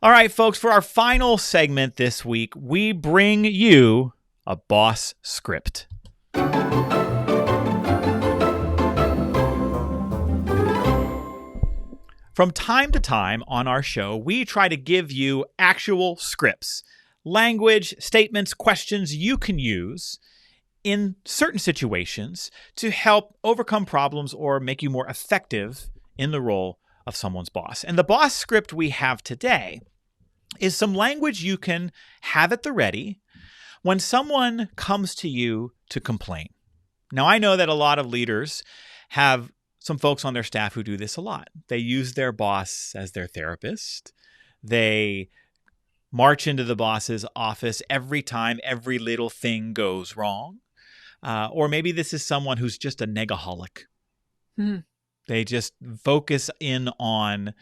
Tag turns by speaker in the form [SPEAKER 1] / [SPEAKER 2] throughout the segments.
[SPEAKER 1] All right, folks, for our final segment this week, we bring you a boss script. From time to time on our show, we try to give you actual scripts, language, statements, questions you can use in certain situations to help overcome problems or make you more effective in the role of someone's boss. And the boss script we have today is some language you can have at the ready when someone comes to you to complain. Now, I know that a lot of leaders have some folks on their staff who do this a lot. They use their boss as their therapist. They march into the boss's office every time every little thing goes wrong. Or maybe this is someone who's just a negaholic.
[SPEAKER 2] Mm.
[SPEAKER 1] They just focus in on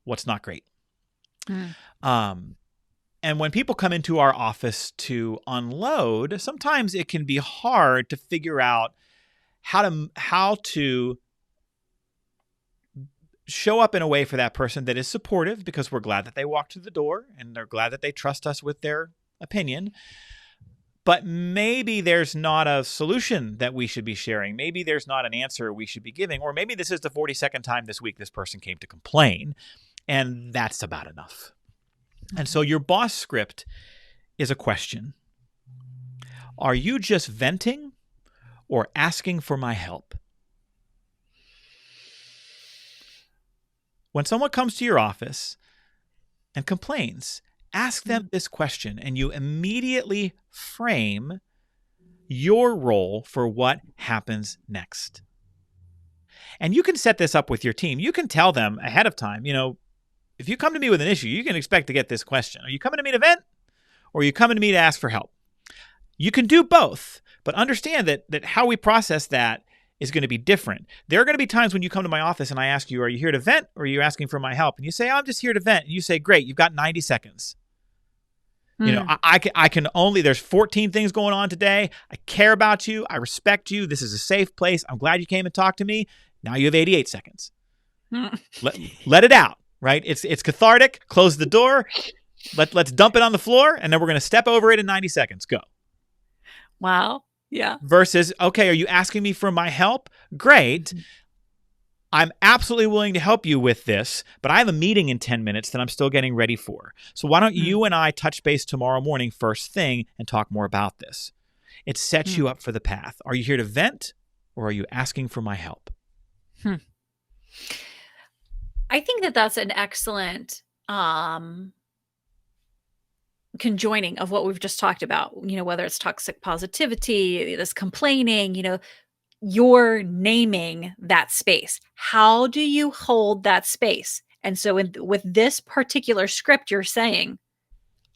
[SPEAKER 1] what's not great. And when people come into our office to unload, sometimes it can be hard to figure out how to show up in a way for that person that is supportive, because we're glad that they walked through the door and they're glad that they trust us with their opinion. But maybe there's not a solution that we should be sharing. Maybe there's not an answer we should be giving. Or maybe this is the 42nd time this week this person came to complain, and that's about enough. And so your boss script is a question. Are you just venting or asking for my help? When someone comes to your office and complains, ask them this question, and you immediately frame your role for what happens next. And you can set this up with your team. You can tell them ahead of time, if you come to me with an issue, you can expect to get this question. Are you coming to me to vent, or are you coming to me to ask for help? You can do both, but understand that how we process that is going to be different. There are going to be times when you come to my office and I ask you, are you here to vent, or are you asking for my help? And you say, I'm just here to vent. And you say, great, you've got 90 seconds. I can only, there's 14 things going on today. I care about you. I respect you. This is a safe place. I'm glad you came and talked to me. Now you have 88 seconds. Let it out, right? It's cathartic. Close the door. Let's dump it on the floor, and then we're going to step over it in 90 seconds. Go.
[SPEAKER 2] Wow. Yeah.
[SPEAKER 1] Versus, okay, are you asking me for my help? Great. I'm absolutely willing to help you with this, but I have a meeting in 10 minutes that I'm still getting ready for. So why don't you and I touch base tomorrow morning first thing and talk more about this? It sets you up for the path. Are you here to vent, or are you asking for my help?
[SPEAKER 2] I think that that's an excellent conjoining of what we've just talked about, whether it's toxic positivity, this complaining, you're naming that space. How do you hold that space? And so with this particular script, you're saying,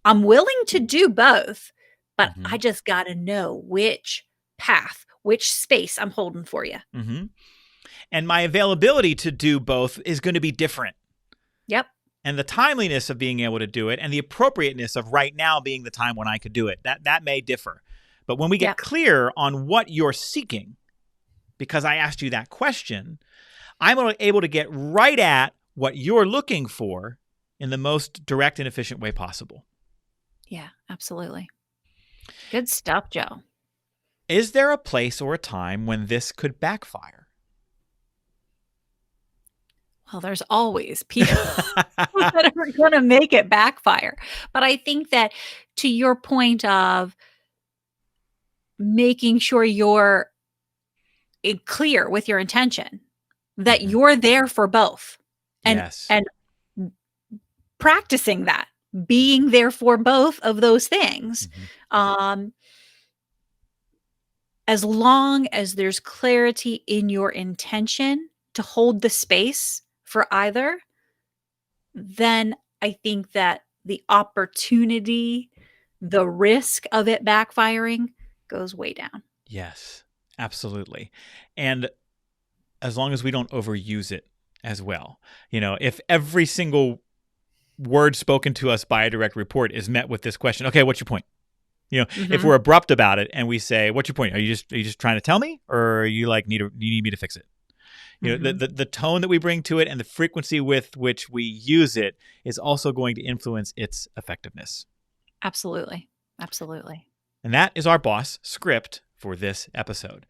[SPEAKER 2] I'm willing to do both, but I just got to know which path, which space I'm holding for you.
[SPEAKER 1] And my availability to do both is going to be different.
[SPEAKER 2] Yep.
[SPEAKER 1] And the timeliness of being able to do it and the appropriateness of right now being the time when I could do it, that may differ. But when we get clear on what you're seeking, because I asked you that question, I'm able to get right at what you're looking for in the most direct and efficient way possible.
[SPEAKER 2] Yeah, absolutely. Good stuff, Joe.
[SPEAKER 1] Is there a place or a time when this could backfire?
[SPEAKER 2] Well, there's always people that are going to make it backfire. But I think that, to your point of making sure you're clear with your intention, that you're there for both, and practicing that, being there for both of those things. As long as there's clarity in your intention to hold the space for either, then I think that the opportunity, the risk of it backfiring goes way down.
[SPEAKER 1] Yes, absolutely. And as long as we don't overuse it as well. If every single word spoken to us by a direct report is met with this question, okay, what's your point? If we're abrupt about it and we say, what's your point? Are you just trying to tell me, or are you you need me to fix it? You know, the tone that we bring to it and the frequency with which we use it is also going to influence its effectiveness.
[SPEAKER 2] Absolutely. Absolutely.
[SPEAKER 1] And that is our boss script for this episode.